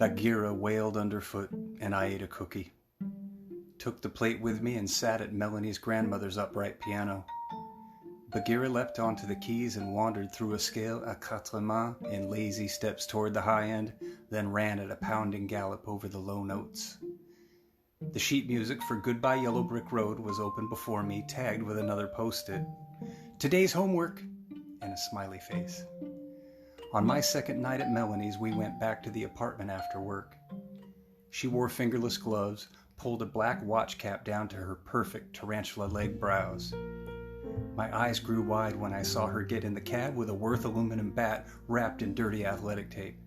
Bagheera wailed underfoot, and I ate a cookie. Took the plate with me and sat at Melanie's grandmother's upright piano. Bagheera leapt onto the keys and wandered through a scale à quatre mains in lazy steps toward the high end, then ran at a pounding gallop over the low notes. The sheet music for Goodbye Yellow Brick Road was open before me, tagged with another post-it. Today's homework, and a smiley face. On my second night at Melanie's, we went back to the apartment after work. She wore fingerless gloves, pulled a black watch cap down to her perfect tarantula-leg brows. My eyes grew wide when I saw her get in the cab with a Worth aluminum bat wrapped in dirty athletic tape.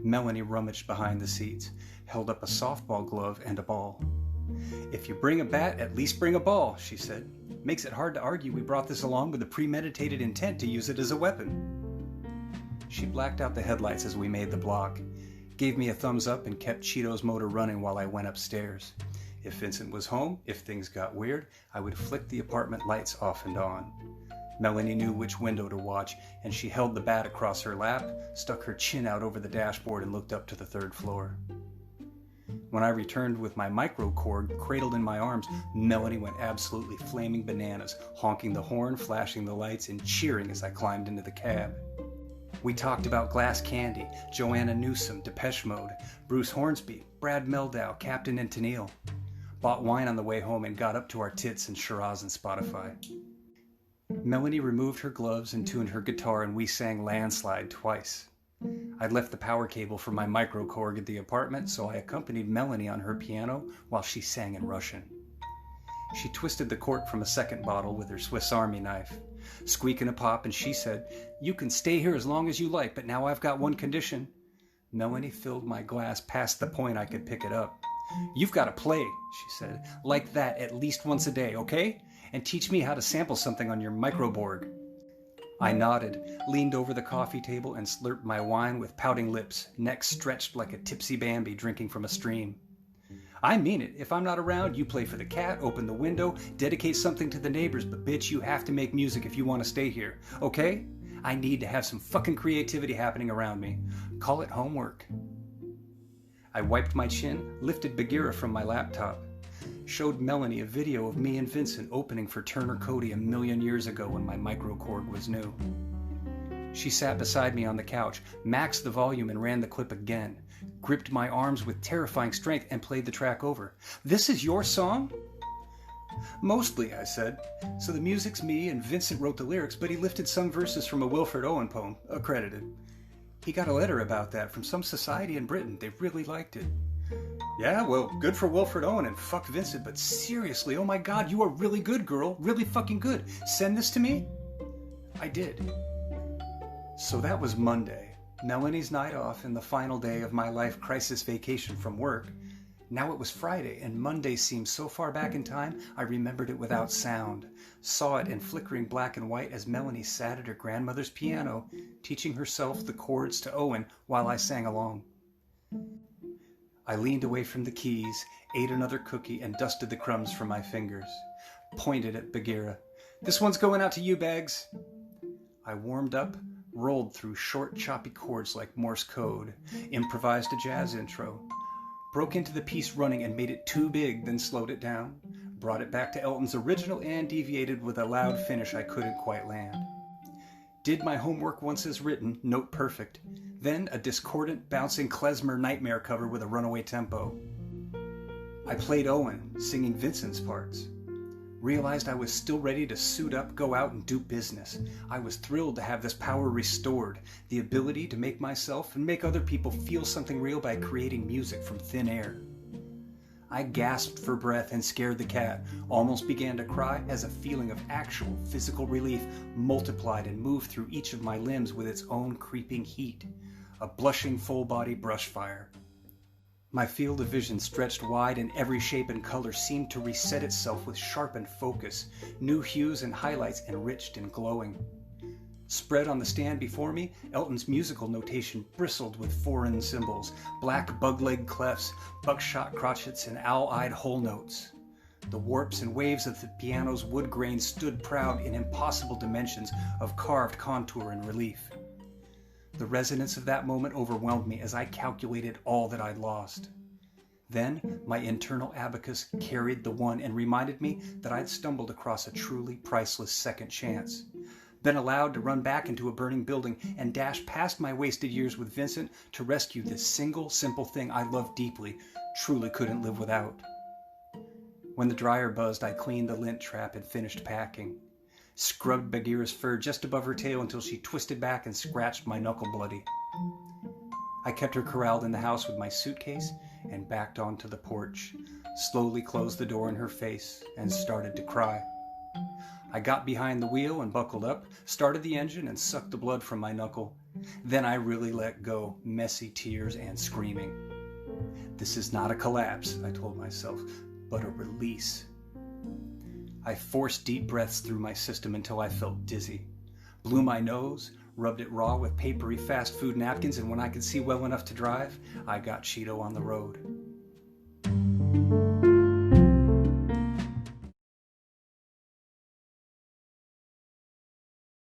Melanie rummaged behind the seats, held up a softball glove and a ball. "If you bring a bat, at least bring a ball," she said. "Makes it hard to argue we brought this along with a premeditated intent to use it as a weapon." She blacked out the headlights as we made the block, gave me a thumbs up, and kept Cheeto's motor running while I went upstairs. If Vincent was home, if things got weird, I would flick the apartment lights off and on. Melanie knew which window to watch, and she held the bat across her lap, stuck her chin out over the dashboard, and looked up to the third floor. When I returned with my microcord cradled in my arms, Melanie went absolutely flaming bananas, honking the horn, flashing the lights, and cheering as I climbed into the cab. We talked about Glass Candy, Joanna Newsom, Depeche Mode, Bruce Hornsby, Brad Mehldau, Captain and Tennille. Bought wine on the way home and got up to our tits in Shiraz and Spotify. Melanie removed her gloves and tuned her guitar, and we sang Landslide twice. I'd left the power cable for my microkorg at the apartment, so I accompanied Melanie on her piano while she sang in Russian. She twisted the cork from a second bottle with her Swiss Army knife. Squeak and a pop, and she said, "You can stay here as long as you like, but now I've got one condition." Melanie filled my glass past the point I could pick it up. "You've got to play," she said, "like that at least once a day, okay? And teach me how to sample something on your microborg." I nodded, leaned over the coffee table, and slurped my wine with pouting lips, neck stretched like a tipsy Bambi drinking from a stream. "I mean it. If I'm not around, you play for the cat, open the window, dedicate something to the neighbors, but bitch, you have to make music if you want to stay here, okay? I need to have some fucking creativity happening around me. Call it homework." I wiped my chin, lifted Bagheera from my laptop, showed Melanie a video of me and Vincent opening for Turner Cody a million years ago when my microkorg was new. She sat beside me on the couch, maxed the volume and ran the clip again, gripped my arms with terrifying strength and played the track over. "This is your song?" "Mostly," I said. "So the music's me and Vincent wrote the lyrics, but he lifted some verses from a Wilfred Owen poem, accredited. He got a letter about that from some society in Britain. They really liked it." "Yeah, well, good for Wilfred Owen and fuck Vincent, but seriously, oh my god, you are really good, girl. Really fucking good. Send this to me?" I did. So that was Monday, Melanie's night off and the final day of my life crisis vacation from work. Now it was Friday, and Monday seemed so far back in time I remembered it without sound. Saw it in flickering black and white as Melanie sat at her grandmother's piano, teaching herself the chords to Owen while I sang along. I leaned away from the keys, ate another cookie, and dusted the crumbs from my fingers. Pointed at Bagheera. "This one's going out to you, Bags." I warmed up, rolled through short, choppy chords like Morse code, improvised a jazz intro, broke into the piece running and made it too big, then slowed it down, brought it back to Elton's original and deviated with a loud finish I couldn't quite land. Did my homework once as written, note perfect, then a discordant, bouncing klezmer nightmare cover with a runaway tempo. I played Owen, singing Vincent's parts. Realized I was still ready to suit up, go out, and do business. I was thrilled to have this power restored, the ability to make myself and make other people feel something real by creating music from thin air. I gasped for breath and scared the cat, almost began to cry as a feeling of actual physical relief multiplied and moved through each of my limbs with its own creeping heat, a blushing full-body brush fire. My field of vision stretched wide, and every shape and color seemed to reset itself with sharpened focus, new hues and highlights enriched and glowing. Spread on the stand before me, Elton's musical notation bristled with foreign symbols, black bug-leg clefs, buckshot crotchets, and owl-eyed whole notes. The warps and waves of the piano's wood grain stood proud in impossible dimensions of carved contour and relief. The resonance of that moment overwhelmed me as I calculated all that I'd lost. Then my internal abacus carried the one and reminded me that I'd stumbled across a truly priceless second chance. Been allowed to run back into a burning building and dash past my wasted years with Vincent to rescue this single, simple thing I loved deeply, truly couldn't live without. When the dryer buzzed, I cleaned the lint trap and finished packing. Scrubbed Bagheera's fur just above her tail until she twisted back and scratched my knuckle bloody. I kept her corralled in the house with my suitcase and backed onto the porch, slowly closed the door in her face, and started to cry. I got behind the wheel and buckled up, started the engine and sucked the blood from my knuckle. Then I really let go, messy tears and screaming. This is not a collapse, I told myself, but a release. I forced deep breaths through my system until I felt dizzy, blew my nose, rubbed it raw with papery fast food napkins, and when I could see well enough to drive, I got Cheeto on the road.